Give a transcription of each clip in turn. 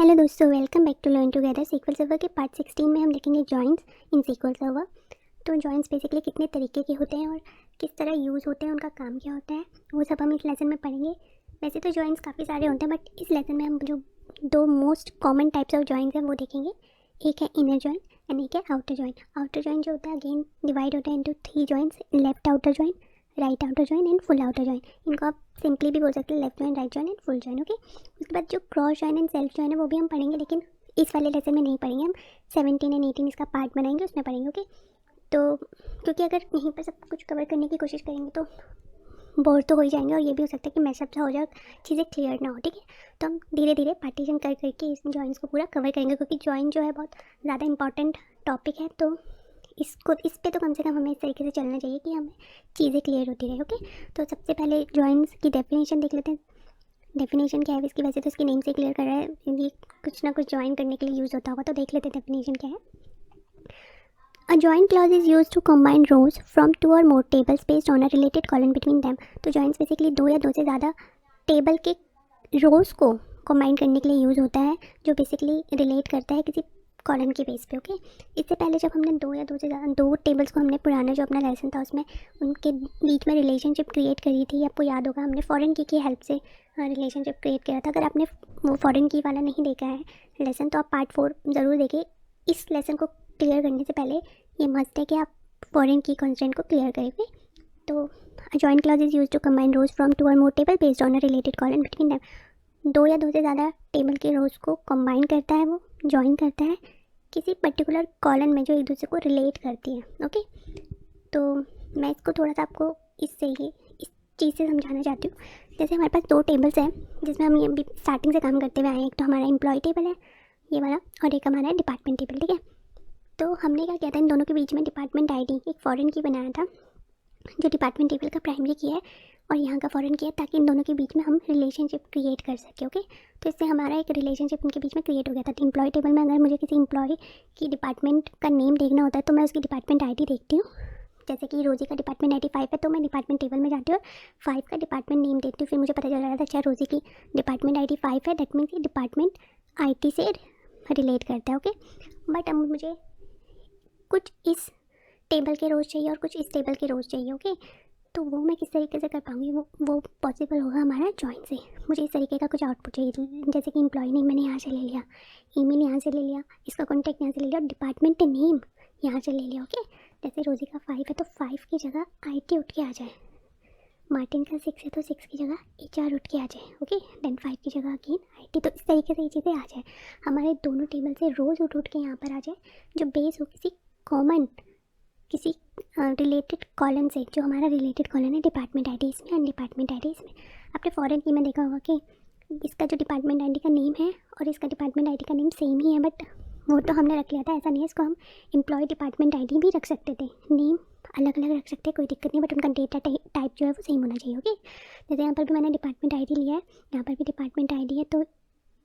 Hello दोस्तों, welcome back to learn together. SQL Server के part 16 में हम देखेंगे जॉइंट्स इन सीक्वल सर्वर। तो जॉइंट्स बेसिकली कितने तरीके के होते हैं और किस तरह यूज़ होते हैं, उनका काम क्या होता है, वो सब हम इस लेसन में पढ़ेंगे। वैसे तो जॉइंट्स काफ़ी सारे होते हैं, बट इस लेसन में हम जो दो most common types of joints हैं वो देखेंगे। एक है इनर जॉइंट एंड एक है आउटर जॉइंट। आउटर जॉइंट जो होता है अगेन डिवाइड होता है into 3 joints: left outer joint, right outer joint and full outer joint. इनको आप सिंपली भी बोल सकते हैं left joint, right joint and full joint. Okay, उसके बाद जो cross joint and self joint है वो भी हम पढ़ेंगे, लेकिन इस वाले लेसन में नहीं पढ़ेंगे। हम 17 एंड 18 इसका पार्ट बनाएंगे, उसमें पढ़ेंगे। ओके, तो क्योंकि अगर यहीं पर सब कुछ कवर करने की कोशिश करेंगे तो बोर तो हो ही जाएंगे, और ये भी हो सकता है कि मैशअप सा हो जाए, चीज़ें क्लियर ना हो। ठीक है, तो हम धीरे धीरे पार्टीशन कर करके इस जॉइंट्स को पूरा कवर करेंगे, क्योंकि जॉइंट जो है बहुत ज़्यादा इंपॉर्टेंट टॉपिक है। तो इस पे तो कम से कम हमें इस तरीके से चलना चाहिए कि हमें चीज़ें क्लियर होती रहे। ओके, तो सबसे पहले जॉइंट्स की डेफिनेशन देख लेते हैं। डेफिनेशन क्या है इसकी? वैसे तो इसकी नेम से क्लियर कर रहा है, ये कुछ ना कुछ ज्वाइन करने के लिए यूज़ होता होगा, तो देख लेते हैं डेफिनेशन क्या है। A join clause is used to combine rows from two or more tables based on a related column between them. तो joins बेसिकली दो या दो से ज़्यादा टेबल के रोज़ को कंबाइन करने के लिए यूज़ होता है, जो बेसिकली रिलेट करता है किसी कॉलम के बेस पे। ओके, इससे पहले जब हमने दो या दो से ज़्यादा दो टेबल्स को हमने पुराना जो अपना लेसन था उसमें उनके बीच में रिलेशनशिप क्रिएट करी थी, आपको याद होगा हमने फॉरेन की हेल्प से रिलेशनशिप क्रिएट किया था। अगर आपने वो फॉरेन की वाला नहीं देखा है लेसन तो आप पार्ट 4 ज़रूर देखिए। इस लेसन को क्लियर करने से पहले ये मस्ट है कि आप फॉरेन की कंस्ट्रेंट को क्लियर करेंगे। तो joint clause is use to combine rows from two or more table based on a related column between them. दो या दो से ज़्यादा टेबल के रोज को कंबाइन करता है, वो जॉइन करता है किसी पर्टिकुलर कॉलम में जो एक दूसरे को रिलेट करती है। ओके, तो मैं इसको थोड़ा सा आपको इस चीज़ से समझाना चाहती हूँ। जैसे हमारे पास दो टेबल्स हैं जिसमें हम ये अभी स्टार्टिंग से काम करते हुए आए हैं। एक तो हमारा एम्प्लॉय टेबल है ये वाला, और एक हमारा डिपार्टमेंट टेबल। ठीक है, तो हमने क्या किया था, इन दोनों के बीच में डिपार्टमेंट आईडी एक फॉरेन की बनाया था, जो डिपार्टमेंट टेबल का प्राइमरी की है और यहाँ का फॉरेन की है, ताकि इन दोनों के बीच में हम रिलेशनशिप क्रिएट कर सकें। ओके, तो इससे हमारा एक रिलेशनशिप उनके बीच में क्रिएट हो गया था। तो एम्प्लॉय टेबल में अगर मुझे किसी एम्प्लॉय की डिपार्टमेंट का नेम देखना होता है तो मैं उसकी डिपार्टमेंट आई देखती हूँ। जैसे कि रोजी का डिपार्टमेंट आई 5 है, तो मैं डिपार्टमेंट टेबल में जाती हूँ और 5 का डिपार्टमेंट नेम देखती हूँ। फिर मुझे पता चल रहा था अच्छा रोजी की डिपार्टमेंट आई 5 है, दैट मीन्स ये डिपार्टमेंट आई से रिलेट करता है। ओके, बट अब मुझे कुछ इस टेबल के रोज़ चाहिए और कुछ इस टेबल के रोज़ चाहिए। ओके, तो वो मैं किस तरीके से कर पाऊँगी, वो पॉसिबल होगा हमारा जॉइन से। मुझे इस तरीके का कुछ आउटपुट चाहिए, जैसे कि एम्प्लॉय नेम मैंने यहाँ से ले लिया, ईमेल यहाँ से ले लिया, इसका कॉन्टैक्ट यहाँ से ले लिया, डिपार्टमेंट नेम यहाँ से ले लिया। ओके, जैसे रोजी का 5 है तो 5 की जगह IT उठ के आ जाए, मार्टिन का 6 है तो 6 की जगह HR उठ के आ जाए। ओके, देन 5 की जगह अगेन IT। तो इस तरीके से ये चीज़ें आ जाए, हमारे दोनों टेबल से रोज़ उठ के यहाँ पर आ जाए, जो बेस हो किसी कॉमन किसी रिलेटेड कॉलम से। जो हमारा रिलेटेड कॉलम है डिपार्टमेंट आईडी इसमें एंड डिपार्टमेंट आईडी इसमें। आपने फॉरेन की में देखा होगा कि इसका जो डिपार्टमेंट आईडी का नेम है और इसका डिपार्टमेंट आईडी का नेम सेम ही है, बट वो तो हमने रख लिया था। ऐसा नहीं है, इसको हम एम्प्लॉय डिपार्टमेंट आईडी भी रख सकते थे, नेम अलग अलग रख सकते हैं, कोई दिक्कत नहीं, बट उनका डेटा टाइप जो है वो सेम होना चाहिए। ओके, जैसे यहाँ पर भी मैंने डिपार्टमेंट आईडी लिया है, यहाँ पर भी डिपार्टमेंट आईडी है, तो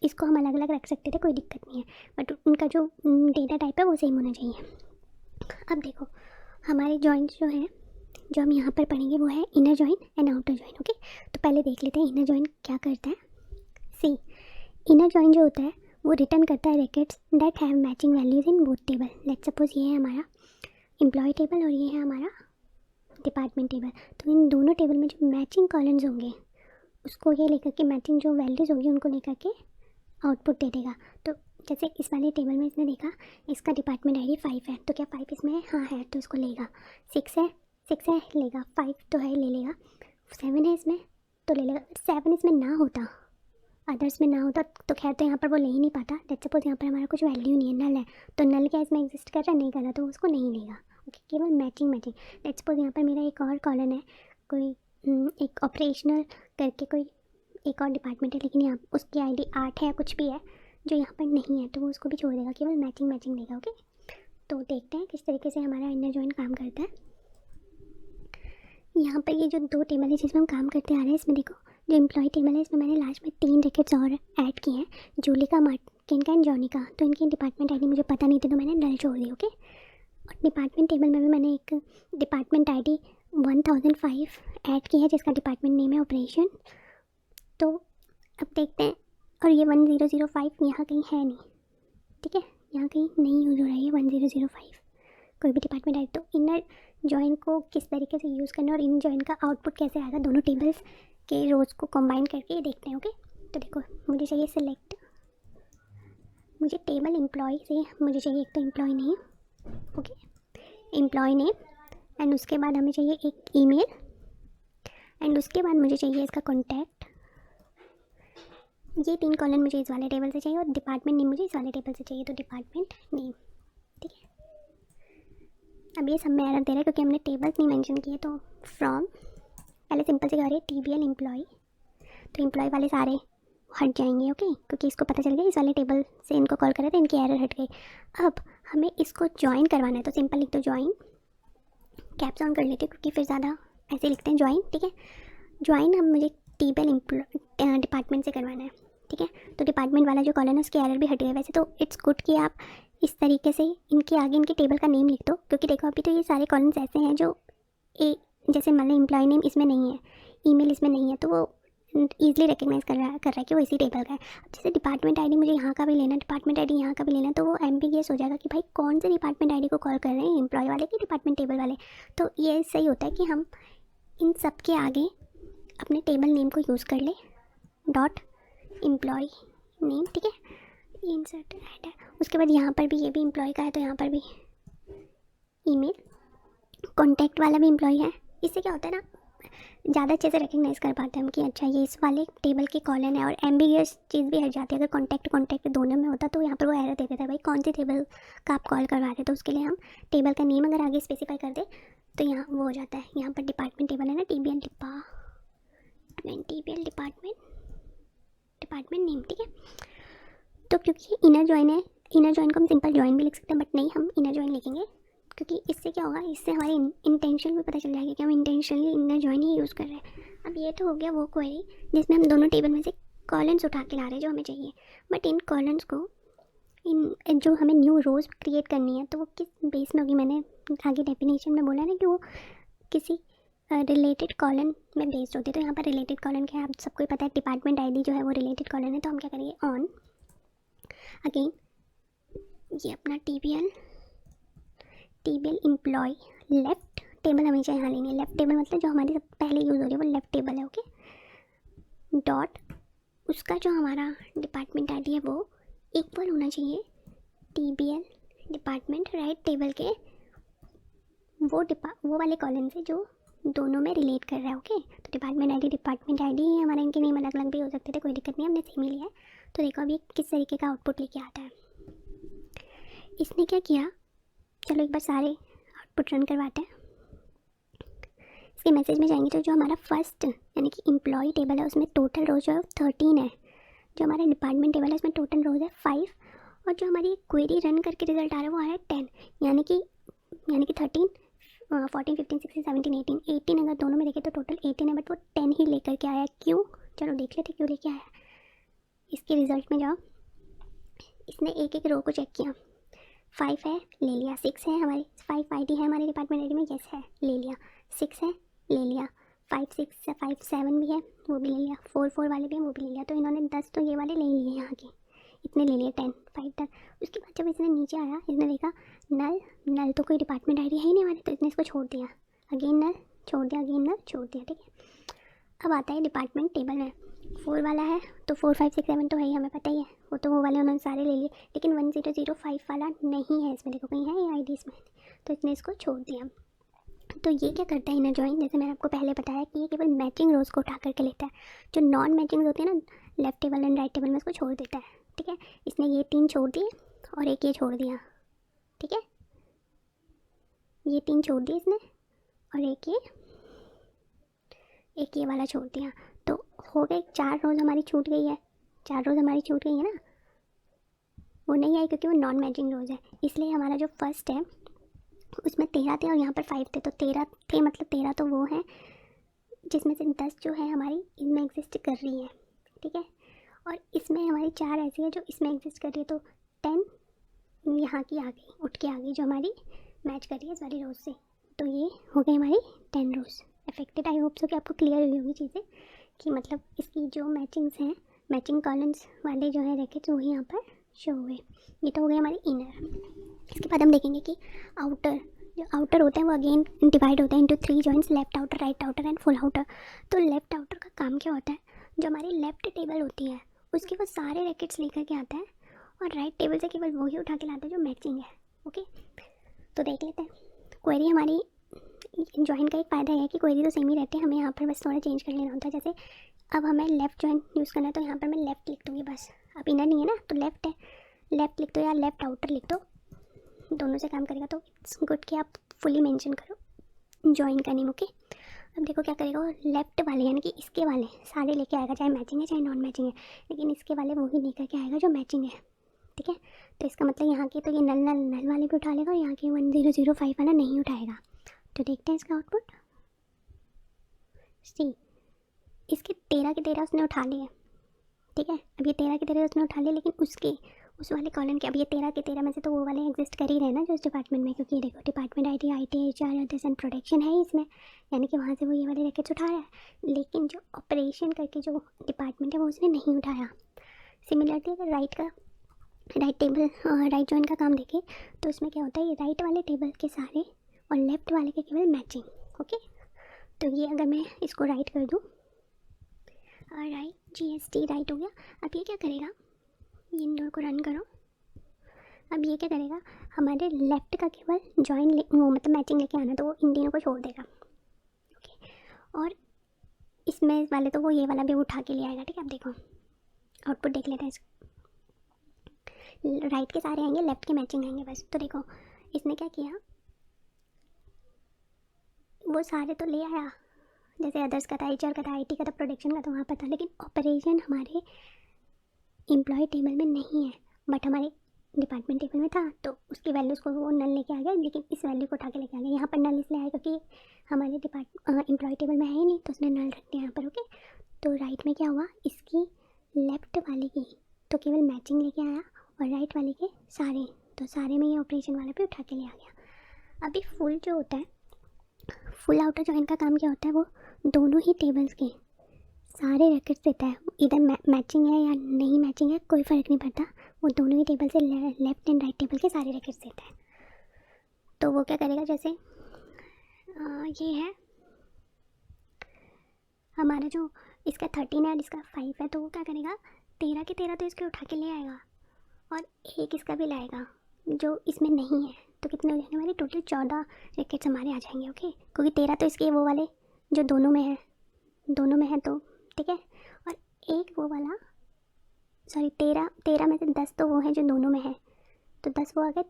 इसको हम अलग अलग रख सकते थे, कोई दिक्कत नहीं है, बट उनका जो डेटा टाइप है वो सेम होना चाहिए। अब देखो हमारे जॉइंट्स जो हैं जो हम यहाँ पर पढ़ेंगे वो है inner joint and outer joint. Okay, तो पहले देख लेते हैं इनर जॉइंट क्या करता है। सी, इनर जॉइंट जो होता है वो रिटर्न करता है rackets that have matching values in both table. Let's suppose ये है हमारा एम्प्लॉय टेबल और ये है हमारा डिपार्टमेंट टेबल। तो इन दोनों टेबल में जो मैचिंग कॉलम्स होंगे उसको ये लेकर के, मैचिंग जो वैल्यूज़ होंगी उनको लेकर के आउटपुट दे देगा। तो जैसे इस वाले टेबल में इसने देखा इसका डिपार्टमेंट आईडी 5 है, तो क्या 5 इसमें है? हाँ है, तो इसको लेगा। 6 है लेगा, 5 तो है ले लेगा। 7 है इसमें तो ले लेगा। 7 इसमें ना होता, अदर्स में ना होता तो खैर तो यहाँ पर वो ले ही नहीं पाता। लेट्स सपोज यहाँ पर हमारा कुछ वैल्यू नहीं है, नल है, तो नल क्या इसमें एग्जिस्ट कर रहा है? नहीं कर रहा, तो उसको नहीं लेगा। ओके, केवल मैचिंग। लेट्स सपोज यहाँ पर मेरा एक और कॉलम है, कोई एक ऑपरेशनल करके कोई एक और डिपार्टमेंट है, लेकिन यहाँ उसकी आईडी 8 है, कुछ भी है जो यहाँ पर नहीं है, तो वो उसको भी छोड़ देगा, केवल मैचिंग देगा। ओके, तो देखते हैं किस तरीके से हमारा इनर जॉइंट काम करता है। यहाँ पर ये जो दो टेबल है जिसमें हम काम करते आ रहे हैं, इसमें देखो जो एम्प्लॉय टेबल है इसमें मैंने लास्ट में 3 रैकेट्स और ऐड किए हैं, जूली का, मार्टिन का एंड जॉनी का। तो इनकी डिपार्टमेंट आईडी मुझे पता नहीं थी तो मैंने नल छोड़ दी। ओके, और डिपार्टमेंट टेबल में भी मैंने एक डिपार्टमेंट आईडी 1005 ऐड की है जिसका डिपार्टमेंट नेम है ऑपरेशन। तो अब देखते हैं और ये 1005 यहाँ कहीं है नहीं, ठीक है, यहाँ कहीं नहीं यूज़ हो रहा है ये 1005 कोई भी डिपार्टमेंट आई। तो इनर जॉइन को किस तरीके से यूज़ करना और इन जॉइन का आउटपुट कैसे आएगा, दोनों टेबल्स के रोज़ को कंबाइन करके देखते हैं। ओके, तो देखो मुझे चाहिए सिलेक्ट, मुझे टेबल एम्प्लॉय से मुझे चाहिए एक तो employee name, okay, employee name, and उसके बाद हमें चाहिए एक ईमेल, एंड उसके बाद मुझे चाहिए इसका कॉन्टैक्ट। ये 3 कॉलम मुझे इस वाले टेबल से चाहिए और डिपार्टमेंट नेम मुझे इस वाले टेबल से चाहिए, तो डिपार्टमेंट नेम, ठीक है। अब ये सब में एरर दे रहा है क्योंकि हमने टेबल्स नहीं मेंशन किए। तो फ्रॉम पहले सिंपल से कह रही है TBL एम्प्लॉय, तो एम्प्लॉय वाले सारे हट जाएंगे, ओके, क्योंकि इसको पता चल गया इस वाले टेबल से इनको कॉल करे तो इनकी एरर हट गई। अब हमें इसको ज्वाइन करवाना है, तो सिंपल लिख दो ज्वाइन, कैप्स ऑन कर लेते क्योंकि फिर ज़्यादा ऐसे लिखते हैं ज्वाइन, ठीक है। ज्वाइन हम मुझे TBL डिपार्टमेंट से करवाना है, ठीक है। तो डिपार्टमेंट वाला जो कॉलम है उसकी एरर भी हट गई। वैसे तो इट्स गुड कि आप इस तरीके से इनके आगे इनके टेबल का नेम लिख दो, क्योंकि देखो अभी तो ये सारे कॉलम्स ऐसे हैं जो जैसे मान लो एम्प्लॉय नेम इसमें नहीं है, ईमेल इसमें नहीं है, तो वो ईजिली रिकग्नाइज कर रहा है कि वो इसी टेबल का है। अब जैसे डिपार्टमेंट आईडी मुझे यहाँ का भी लेना, डिपार्टमेंट आईडी यहाँ का भी लेना, तो वो एम्बिगियस हो जाएगा कि भाई कौन से डिपार्टमेंट आईडी को कॉल कर रहे हैं, एम्प्लॉय वाले कि डिपार्टमेंट टेबल वाले। तो ये सही होता है कि हम इन सब के आगे अपने टेबल नेम को यूज़ कर ले, डॉट एम्प्लॉय नेम, ठीक है, इंसर्ट ऐड है। उसके बाद यहाँ पर भी ये भी एम्प्लॉय का है, तो यहाँ पर भी ईमेल, कॉन्टैक्ट वाला भी एम्प्लॉय है। इससे क्या होता है ना, ज़्यादा अच्छे से रिकग्नाइज कर पाते हैं हम कि अच्छा ये इस वाले टेबल की कॉलन है, और एम्बिगियस चीज़ भी हट जाती है। अगर कॉन्टैक्ट दोनों में होता तो यहाँ पर वो एरर दे देता है भाई कौन सी टेबल का आप कॉल करवा रहे हैं। तो उसके लिए हम टेबल का नेम अगर आगे स्पेसिफाई कर दे तो यहाँ वो हो जाता है। यहाँ पर डिपार्टमेंट टेबल है ना, TBL डिपार्टमेंट नेम, ठीक है। तो क्योंकि इनर जॉइन है, इनर जॉइन को हम सिंपल जॉइन भी लिख सकते हैं, बट नहीं हम इनर जॉइन लिखेंगे क्योंकि इससे क्या होगा, इससे हमारी इंटेंशन भी पता चल जाएगी कि हम इंटेंशनली इनर जॉइन ही यूज़ कर रहे हैं। अब ये तो हो गया वो क्वेरी जिसमें हम दोनों टेबल में से कॉलम्स उठा के ला रहे हैं जो हमें चाहिए, बट इन कॉलम्स को इन जो हमें न्यू रोज़ क्रिएट करनी है तो वो किस बेस में होगी। मैंने आगे डेफिनेशन में बोला ना कि वो किसी रिलेटेड कॉलन में बेस्ड होती है। तो यहाँ पर रिलेटेड कॉलन क्या है, आप सबको पता है, डिपार्टमेंट आईडी जो है वो रिलेटेड कॉलन है। तो हम क्या करेंगे, ऑन अगेन ये अपना TBL एम्प्लॉय लेफ्ट टेबल हमेशा यहाँ लेनी है। लेफ्ट टेबल मतलब जो हमारी सब पहले यूज़ हो रही है वो लेफ्ट टेबल है, ओके, डॉट उसका जो हमारा डिपार्टमेंट आईडी है वो इक्वल होना चाहिए TBL डिपार्टमेंट राइट टेबल के वो वाले कॉलम से जो दोनों में रिलेट कर रहा है, ओके। तो डिपार्टमेंट आईडी ही हमारा, इनके नेम अलग अलग भी हो सकते थे, कोई दिक्कत नहीं, हमने सेम ही लिया है। तो देखो अभी किस तरीके का आउटपुट लेके आता है। इसने क्या किया, चलो एक बार सारे आउटपुट रन करवाते हैं। इसके मैसेज में जाएंगे तो जो हमारा फर्स्ट यानी कि एम्प्लॉय टेबल है उसमें टोटल रोज जो है 13 है, जो हमारा डिपार्टमेंट टेबल है उसमें टोटल रोज है 5, और जो हमारी क्वेरी रन करके रिजल्ट आ रहा है वो आ रहा है 10, यानी कि 13 14 15 16 17 18 अगर दोनों में देखें तो टोटल 18 है, बट वो 10 ही लेकर के आया। क्यों, चलो देख लेते क्यों लेके आया। इसके रिजल्ट में जाओ, इसने एक एक रो को चेक किया, 5 है ले लिया, 6 है हमारी 5 आईडी है हमारे डिपार्टमेंट आईडी में, यस है ले लिया, 6 है ले लिया, 5 7 भी है वो भी ले लिया, 4 वाले भी हैं वो भी ले लिया। तो इन्होंने 10 तो ये वाले ले लिए यहाँ के, इतने ले लिए 10 5 10। उसके बाद जब इसने नीचे आया, इसने देखा नल तो कोई डिपार्टमेंट आईडी है ही नहीं हमारे, तो इसने इसको छोड़ दिया, अगेन नल छोड़ दिया, अगेन नल छोड़ दिया, ठीक है। अब आता है डिपार्टमेंट टेबल में 4 वाला है तो 4 5 6 7 तो है ही, हमें पता ही है, वो तो वो वाले उन्होंने सारे ले लिए, लेकिन 1005 वाला नहीं है इसमें, देखो कहीं है ये आईडी इसमें, तो इसने इसको छोड़ दिया। तो ये क्या करता है इनर जॉइन, जैसे मैंने आपको पहले बताया कि ये केवल मैचिंग रोज़ को उठा करके लेता है, जो नॉन मैचिंग होती है ना left table and right table में, उसको छोड़ देता है, ठीक है। इसने ये 3 छोड़ दिए और एक ये छोड़ दिया, ठीक है, ये 3 छोड़ दिए इसने और एक ये वाला छोड़ दिया, तो हो गए 4 रोज़ हमारी छूट गई है, 4 रोज़ हमारी छूट गई है ना, वो नहीं आई क्योंकि वो नॉन मैचिंग रोज़ है। इसलिए हमारा जो फर्स्ट है उसमें 13 थे और यहाँ पर 5 थे, तो 13 थे, मतलब 13 तो वो हैं जिसमें से 10 जो है हमारी इसमें एग्जिस्ट कर रही है, ठीक है, और इसमें हमारी 4 ऐसी है जो इसमें एग्जिस्ट कर रही है, तो 10 यहाँ की आ गई, उठ के आ गई जो हमारी मैच कर रही है इस वाली रोज़ से। तो ये हो गई हमारी 10 रोज़ अफेक्टेड। आई होप सो कि आपको क्लियर हुई होगी चीज़ें कि मतलब इसकी जो मैचिंग्स हैं मैचिंग कॉलम्स वाले जो है रैकेट्स वही यहाँ पर शो हुए। ये तो हो गए हमारे इनर। इसके बाद हम देखेंगे कि आउटर, जो आउटर होते हैं वो अगेन डिवाइड होते हैं into 3 joints, left outer, right outer and full outer. तो लेफ्ट आउटर का काम क्या होता है, जो हमारी लेफ्ट टेबल होती है उसके वो सारे रैकेट्स लेकर के आता है, और राइट टेबल से केवल वही उठा के लाता है जो मैचिंग है। ओके, तो देख लेते हैं। क्वेरी हमारी जॉइन का एक फ़ायदा है कि क्वेरी तो सेम ही रहती है, हमें यहाँ पर बस थोड़ा चेंज कर लेना होता है। जैसे अब हमें लेफ़्ट जॉइन यूज़ करना है तो यहाँ पर मैं लेफ़्ट लिख दूँगी बस। अब इनर नहीं है ना तो लेफ़्ट है, लेफ़्ट लिख दो या लेफ़्ट आउटर लिख दो, दोनों से काम करेगा। तो इट्स गुड कि आप फुली मेंशन करो जॉइन का नेम। ओके, अब देखो क्या करेगा, वो लेफ़्ट वाले यानी कि इसके वाले सारे लेके आएगा, चाहे मैचिंग है चाहे नॉन मैचिंग है, लेकिन इसके वाले वो ही लेकर के आएगा जो मैचिंग है। ठीक है, तो इसका मतलब यहाँ के तो ये नल नल नल वाले भी उठा लेगा और यहाँ के 1005 वाला नहीं उठाएगा। तो देखते हैं इसका आउटपुट। सी, इसके 13 के 13 उसने उठा लिए। ठीक है, अब ये 13 के 13 उसने उठा लिए, लेकिन उसके उस वाले कॉलम के अब ये 13 के 13 में से तो वो वाले एग्जिस्ट कर ही रहे ना जो इस डिपार्टमेंट में, क्योंकि ये देखो department IT HR others and production है इसमें, यानी कि वहाँ से वो ये वाले रैकेट्स उठा रहा है। लेकिन जो ऑपरेशन करके जो डिपार्टमेंट है वो उसने नहीं उठाया। सिमिलरली अगर राइट टेबल राइट जॉइन का काम देखें तो उसमें क्या होता है, ये राइट वाले टेबल के सारे और लेफ़्ट वाले के केवल मैचिंग। ओके, तो ये अगर मैं इसको राइट कर दूँ, राइट GST राइट हो गया। अब ये क्या करेगा, ये इन दोनों को रन करो। अब ये क्या करेगा, हमारे लेफ़्ट का केवल जॉइन वो मतलब मैचिंग लेके आना, तो वो इन तीनों को छोड़ देगा। ओके, और इसमें वाले तो वो ये वाला भी उठा के ले आएगा। ठीक है, अब देखो आउटपुट देख लेते हैं। राइट के सारे आएंगे, लेफ़्ट के मैचिंग आएंगे बस। तो देखो इसने क्या किया, वो सारे तो ले आया, जैसे अदर्स का था, HR का था, IT का था, प्रोडक्शन का था, वहाँ पर था, लेकिन ऑपरेशन हमारे एम्प्लॉय टेबल में नहीं है बट हमारे डिपार्टमेंट टेबल में था। तो उसकी वैल्यूज़ को वो नल लेके आ गया, लेकिन इस वैल्यू को उठा के लेके आ गया। यहाँ पर नल इसलिए आया क्योंकि हमारे एम्प्लॉय टेबल में है ही नहीं, तो उसने नल रख दिया यहाँ पर। ओके, तो राइट में क्या हुआ, इसकी लेफ़्ट वाले की तो केवल मैचिंग लेके आया और राइट वाले के सारे, तो सारे में ये ऑपरेशन वाला भी उठा के ले आ गया। अभी फुल जो होता है, फुल आउटर जॉइन का काम क्या होता है, वो दोनों ही टेबल्स के सारे रैकेट्स देता है। इधर मैचिंग है या नहीं मैचिंग है कोई फ़र्क नहीं पड़ता, वो दोनों ही टेबल से लेफ़्ट एंड राइट टेबल के सारे रैकेट्स देता है। तो वो क्या करेगा, जैसे ये है हमारा जो इसका 13 है और इसका 5 है, तो वो क्या करेगा, 13 के 13 तो इसके उठा के ले आएगा और एक इसका भी लाएगा जो इसमें नहीं है। तो कितने हो जाएंगे हमारे, टोटल 14 रैकेट्स हमारे आ जाएंगे। ओके, क्योंकि 13 तो इसके वो वाले जो दोनों में है तो ठीक है, और एक वो वाला, सॉरी 13 में से 10 तो वो है जो दोनों में है, तो 10 वो आ गए।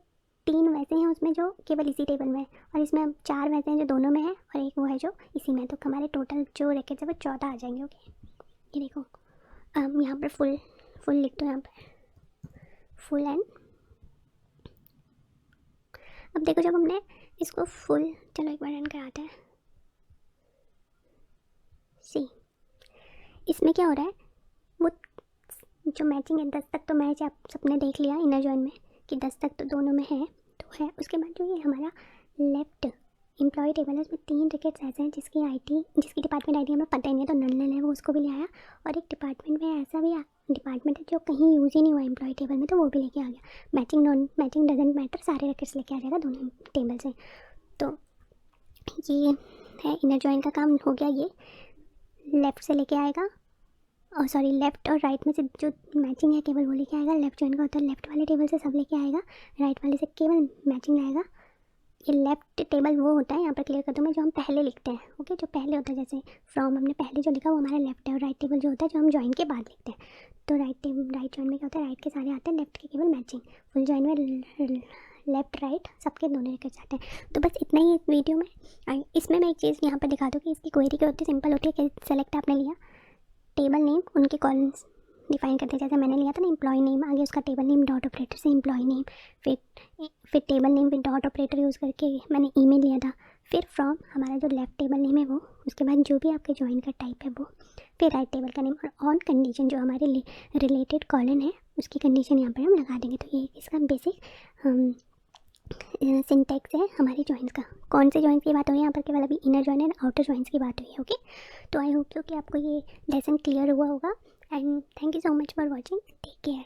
3 वैसे हैं उसमें जो केवल इसी टेबल में है, और इसमें 4 वैसे हैं जो दोनों में है और एक वो है जो इसी में। तो हमारे टोटल जो रैकेट्स है वो 14 आ जाएंगे। ओके, ये देखो यहाँ पर फुल लिख दो यहाँ पर, फुल एंड। अब देखो जब हमने इसको फुल, चलो एक बार रन कराते हैं। सी, इसमें क्या हो रहा है, वो जो मैचिंग है 10 तक तो मैच आप सबने देख लिया इनर जॉइन में कि 10 तक तो दोनों में है, तो है। उसके बाद जो ये हमारा लेफ़्ट एम्प्लॉय टेबल है उसमें 3 रैकेट्स ऐसे हैं जिसकी डिपार्टमेंट ID हमें पता ही नहीं है, तो नल है, वो उसको भी ले आया। और एक डिपार्टमेंट में ऐसा भी डिपार्टमेंट है जो कहीं यूज़ ही नहीं हुआ एम्प्लॉय टेबल में, तो वो भी लेके आ गया। Matching non matching doesn't matter, सारे रैकेट्स लेके आ जाएगा दोनों टेबल से। तो ये है इनर जॉइन का काम हो गया। ये लेफ़्ट से लेके आएगा, और सॉरी लेफ़्ट और राइट में से जो मैचिंग है केवल वो लेके आएगा। लेफ़्ट जॉइन का होता है लेफ़्ट वाले टेबल से सब लेके आएगा, राइट वाले से केवल मैचिंग लाएगा। ये लेफ़्ट टेबल वो होता है, यहाँ पर क्लियर कर दूँ मैं, जो हम पहले लिखते हैं। ओके, जो पहले होता है, जैसे फ्रॉम हमने पहले जो लिखा वो हमारा लेफ़्ट है, और राइट टेबल जो होता है जो हम जॉइन के बाद लिखते हैं। तो राइट जॉइन में क्या होता है, राइट के सारे आते हैं, लेफ़्ट के केवल मैचिंग। फुल जॉइन में लेफ़्ट राइट सबके दोनों लेकर जाते हैं। तो बस इतना ही इस वीडियो में। इसमें मैं एक चीज़ यहाँ पर दिखा दूँ कि इसकी क्वेरी क्या होती है, सिंपल होती है कि सेलेक्ट आपने लिया, टेबल नेम उनके कॉलम्स डिफाइन करते हैं। जैसे मैंने लिया था ना एम्प्लॉय नेम, आगे उसका टेबल नेम डॉट ऑपरेटर से एम्प्लॉय नेम, फिर table name with dot operator use करके मैंने ईमेल लिया था। फिर फ्रॉम हमारा जो लेफ़्ट टेबल नेम है वो, उसके बाद जो भी आपके जॉइन का टाइप है वो, फिर राइट टेबल का नेम, और ऑन कंडीशन जो हमारे रिलेटेड कॉलन है उसकी कंडीशन यहाँ पर हम लगा देंगे। तो ये इसका बेसिक सिंटैक्स है हमारे जॉइंस का। कौन से जॉइंस की बात हो रही है यहाँ पर, केवल अभी inner join and outer joins की बात हुई है। ओके, तो आई होप कि आपको ये लेसन क्लियर हुआ होगा। And thank you so much for watching, take care.